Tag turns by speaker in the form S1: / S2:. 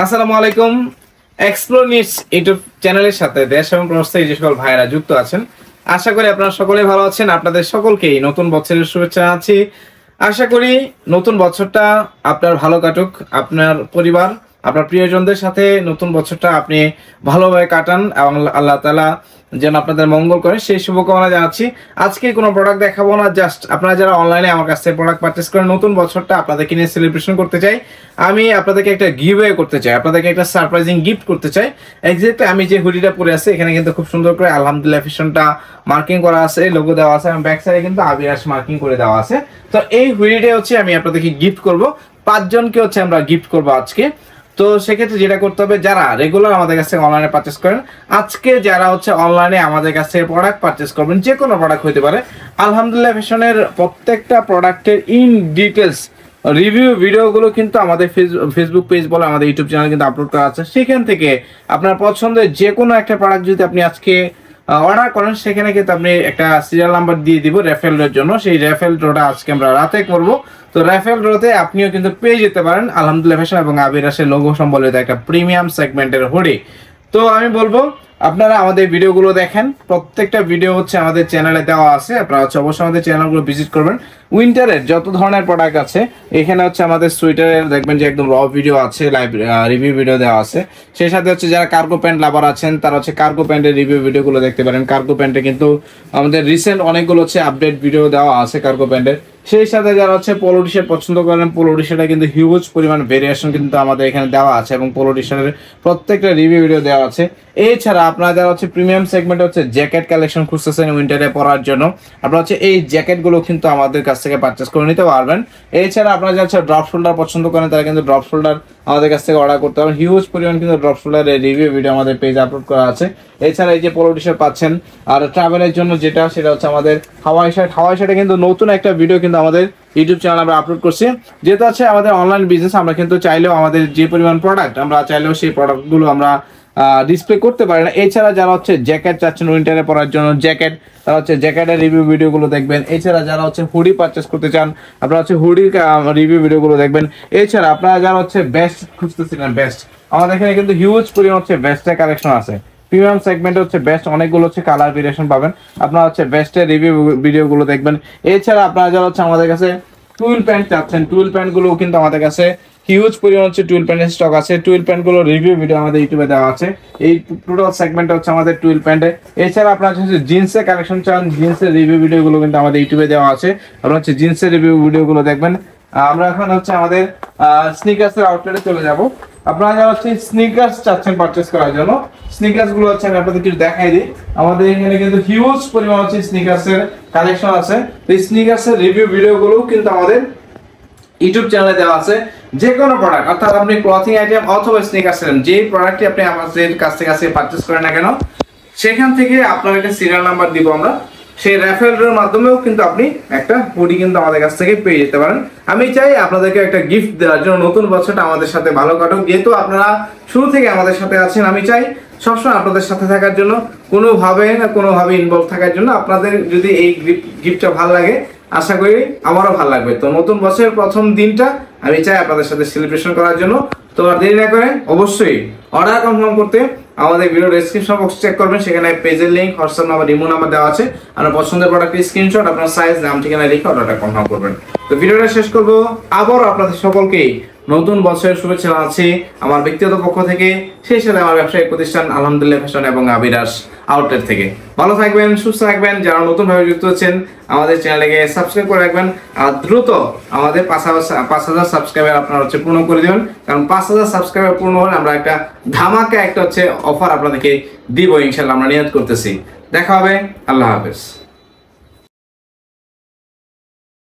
S1: আসসালামু আলাইকুম। Explore news YouTube চ্যানেলের সাথে দেশ এবং প্রবাসী যে সকল ভাইয়েরা যুক্ত আছেন, আশা করি আপনারা সকলেই ভালো আছেন। আপনাদের সকলকেই নতুন বছরের শুভেচ্ছা জানাচ্ছি। আশা করি নতুন বছরটা আপনার ভালো কাটুক, আপনার পরিবার, আপনার প্রিয়জনদের সাথে নতুন বছরটা আপনি ভালোভাবে কাটান এবং আল্লাহ তাআলা যেন আপনাদের মঙ্গল করে সেই শুভকামনা জানাচ্ছি। আজকে কোনো প্রোডাক্ট দেখাবো না, জাস্ট আপনারা যারা অনলাইনে আমার কাছ থেকে প্রোডাক্ট পারচেস করেন, নতুন বছরটা আপনাদেরকে নিয়ে সেলিব্রেশন করতে চাই। আমি আপনাদেরকে একটা গিভওয়ে করতে চাই, আপনাদেরকে একটা সারপ্রাইজিং গিফট করতে চাই। এক্স্যাক্টলি আমি যে হুডিটা পরে আছি এখানে কিন্তু খুব সুন্দর করে আলহামদুলিল্লাহ ফ্যাশনটা মার্কিং করা আছে, লোগো দেওয়া আছে এবং ব্যাক সাইডে কিন্তু আবিরাস মার্কিং করে দেওয়া আছে। তো এই হুডিটা হচ্ছে আমি আপনাদেরকে গিফট করব, 5 জনকে হচ্ছে আমরা গিফট করব আজকে। তো সেক্ষেত্রে যেটা করতে হবে, যারা রেগুলার আমাদের কাছ থেকে অনলাইনে পারচেস করেন, আজকে যারা হচ্ছে অনলাইনে আমাদের কাছ থেকে প্রোডাক্ট পারচেস করবেন, যে কোনো প্রোডাক্ট হতে পারে, আলহামদুলিল্লাহ ফ্যাশনের প্রত্যেকটা প্রোডাক্টের ইন ডিটেলস রিভিউ ভিডিওগুলো কিন্তু আমাদের ফেসবুক পেজ বলে আমাদের ইউটিউব চ্যানেল কিন্তু আপলোড করা আছে। সেখান থেকে আপনার পছন্দের যে কোনো একটা প্রোডাক্ট যদি আপনি আজকে অর্ডার করেন, সেখানে কিন্তু আপনি একটা সিরিয়াল নাম্বার দিয়ে দিব রেফেল ড্রর জন্য। সেই রেফেল ড্রটা আজকে আমরা রাতে করব। তো রেফেল ড্রতে আপনিও কিন্তু পেয়ে যেতে পারেন আলহামদুলিল্লাহ ফ্যাশন এবং আবিরাসের লোগো সম্বলিত একটা প্রিমিয়াম সেগমেন্টের হুডি। তো আমি বলবো আপনারা আমাদের ভিডিওগুলো দেখেন, প্রত্যেকটা ভিডিও হচ্ছে আমাদের চ্যানেলে দেওয়া আছে, আপনারা হচ্ছে অবশ্যই আমাদের চ্যানেলগুলো ভিজিট করবেন। উইন্টারের যত ধরনের প্রোডাক্ট আছে এখানে হচ্ছে আমাদের সোয়েটারের দেখবেন যে একদম র ভিডিও আছে, লাইভ রিভিউ ভিডিও দেওয়া আছে। সেই সাথে হচ্ছে যারা কার্গো প্যান্ট লাভার আছেন তারা হচ্ছে কার্গো প্যান্টের রিভিউ ভিডিওগুলো দেখতে পারেন। কার্গো প্যান্টে কিন্তু আমাদের রিসেন্ট অনেকগুলো হচ্ছে আপডেট ভিডিও দেওয়া আছে কার্গো প্যান্টের। সেই সাথে যারা হচ্ছে পোলো টি শার্ট পছন্দ করেন, পোলো টি শার্টে কিন্তু হিউজ পরিমাণ ভেরিয়েশন কিন্তু আমাদের এখানে দেওয়া আছে এবং পোলো টি শার্টের প্রত্যেকটা রিভিউ ভিডিও দেওয়া আছে। এছাড়া আপনারা যারা হচ্ছে প্রিমিয়াম সেগমেন্টে হচ্ছে জ্যাকেট কালেকশন খুঁজতেছেন উইন্টারে পরার জন্য, আপনারা হচ্ছে এই জ্যাকেটগুলো কিন্তু আমাদের কাছ থেকে পারচেস করে নিতে পারবেন। এছাড়া আপনারা যারা হচ্ছে ড্রপ শোল্ডার পছন্দ করেন তারা কিন্তু ড্রপ শোল্ডার আমাদের কাছ থেকে অর্ডার করতে পারেন। হিউজ পরিমাণ কিন্তু ড্রপ শোল্ডারের রিভিউ ভিডিও আমাদের পেজে আপলোড করা আছে। এছাড়া এই যে পোলো টি শার্ট পাচ্ছেন, আর ট্রাভেলের জন্য যেটা সেটা হচ্ছে আমাদের হাওয়াই শার্ট। হাওয়াই শার্টে কিন্তু নতুন একটা ভিডিও কিন্তু আমাদের ইউটিউব চ্যানেল আমরা আপলোড করছি। যেহেতু আছে আমাদের অনলাইন বিজনেস, আমরা কিন্তু চাইলেও আমাদের যে পরিমাণ প্রোডাক্ট আমরা চাইলেও সেই প্রোডাক্টগুলো আমরা ডিসপ্লে করতে পারি না। এছাড়া যারা হচ্ছে জ্যাকেট চাচ্ছেন উইন্টারে পরার জন্য জ্যাকেট, তারা হচ্ছে জ্যাকেটের রিভিউ ভিডিওগুলো দেখবেন। এছাড়া যারা হচ্ছে হুডি পারচেস করতে চান আপনারা হচ্ছে হুডির রিভিউ ভিডিওগুলো দেখবেন। এছাড়া আপনারা যারা হচ্ছে বেস্ট খুঁজতেছিলেন, বেস্ট আমাদের এখানে কিন্তু হিউজ পরিমাণ হচ্ছে বেস্টের কালেকশন আছে। প্রিমিয়াম সেগমেন্টে হচ্ছে বেস্ট অনেকগুলো হচ্ছে কালার ভেরিয়েশন পাবেন, আপনারা হচ্ছে বেস্টের রিভিউ ভিডিওগুলো দেখবেন। এছাড়া আপনারা যারা হচ্ছে আমাদের কাছে টুইল প্যান্ট চাচ্ছেন, টুইল প্যান্টগুলো কিন্তু আমাদের কাছে হিউজ পরিমাণ হচ্ছে টুইল প্যান্টের স্টক আছে। টুইল প্যান্টগুলো রিভিউ ভিডিও আমাদের ইউটিউবে দেওয়া আছে। এই টোটাল সেগমেন্ট হচ্ছে আমাদের টুইল প্যান্টে। এছাড়া আপনারা হচ্ছে জিন্সের কালেকশন চান, জিন্সের রিভিউ ভিডিওগুলো কিন্তু আমাদের ইউটিউবে দেওয়া আছে, আপনারা হচ্ছে জিন্সের রিভিউ ভিডিওগুলো দেখবেন। আমরা এখন হচ্ছে আমাদের স্নিকার্সের আউটলেটে চলে যাব। আপনারা যারা হচ্ছে স্নিকার্স চাচ্ছেন পারচেস করার জন্য, স্নিকার্স গুলো হচ্ছে আমি আপনাদের কিছু দেখাই দিই। আমাদের এখানে কিন্তু হিউজ পরিমাণ হচ্ছে স্নিকার্সের কালেকশন আছে। এই স্নিকার্সের রিভিউ ভিডিওগুলো কিন্তু আমাদের ইউটিউব চ্যানেলে দেওয়া আছে। যে কোনো প্রোডাক্ট, অর্থাৎ আপনি ক্লথিং আইটেম অথবা স্নিকার্স আইটেম, যেই প্রোডাক্টটি আপনি আমাদের কাছ থেকে পারচেস করেন না কেন, সেখান থেকে আপনার একটা সিরিয়াল নাম্বার দিব আমরা। সেই রেফারেলের মাধ্যমেও কিন্তু আপনি একটা হুডি কিন্তু আমাদের কাছ থেকে পেয়ে যেতে পারেন। আমি চাই আপনাদেরকে একটা গিফট দেওয়ার জন্য, নতুন বছরটা আমাদের সাথে ভালো কাটুক। যেহেতু আপনারা শুরু থেকে আমাদের সাথে আছেন, আমি চাই সবসময় আপনাদের সাথে থাকার জন্য, কোনোভাবে না কোনোভাবে ইনভলভ থাকার জন্য। আপনাদের যদি এই গিফটটা ভালো লাগে, আশা করি আমারও ভালো লাগবে। তো নতুন বছরের প্রথম দিনটা আমি চাই আপনাদের সাথে সেলিব্রেশন করার জন্য। তো আর দেরি না করে অবশ্যই অর্ডার কনফার্ম করতে আমাদের ভিডিও ডেসক্রিপশন বক্স চেক করবেন, সেখানে পেজের link, WhatsApp number, imo number দেওয়া আছে। আপনার পছন্দের প্রোডাক্টের স্ক্রিনশট, আপনার সাইজ, নাম, ঠিকানা লিখে অর্ডারটা কনফার্ম করবেন। তো ভিডিওটা শেষ করব, আবারও আপনাদের সকলকেই নতুন বছরের শুভেচ্ছা জানাচ্ছি আমার ব্যক্তিগত পক্ষ থেকে, সেই সাথে আমার ব্যবসায়িক প্রতিষ্ঠান আলহামদুলিল্লাহ ফ্যাশন এবং আবিরাস আউটলেট থেকে। ভালো থাকবেন, সুস্থ থাকবেন। যারা নতুনভাবে যুক্ত হচ্ছেন আমাদের চ্যানেলকে সাবস্ক্রাইব করে রাখবেন, আর দ্রুত আমাদের 5,000 সাবস্ক্রাইবার আপনারা হচ্ছে পূর্ণ করে দেবেন। কারণ 5,000 সাবস্ক্রাইবার পূর্ণ হলে আমরা একটা ধামাকা একটা হচ্ছে অফার আপনাদেরকে দিব ইনশাল্লাহ, আমরা নিয়ত করতেছি। দেখা হবে, আল্লাহ হাফেজ।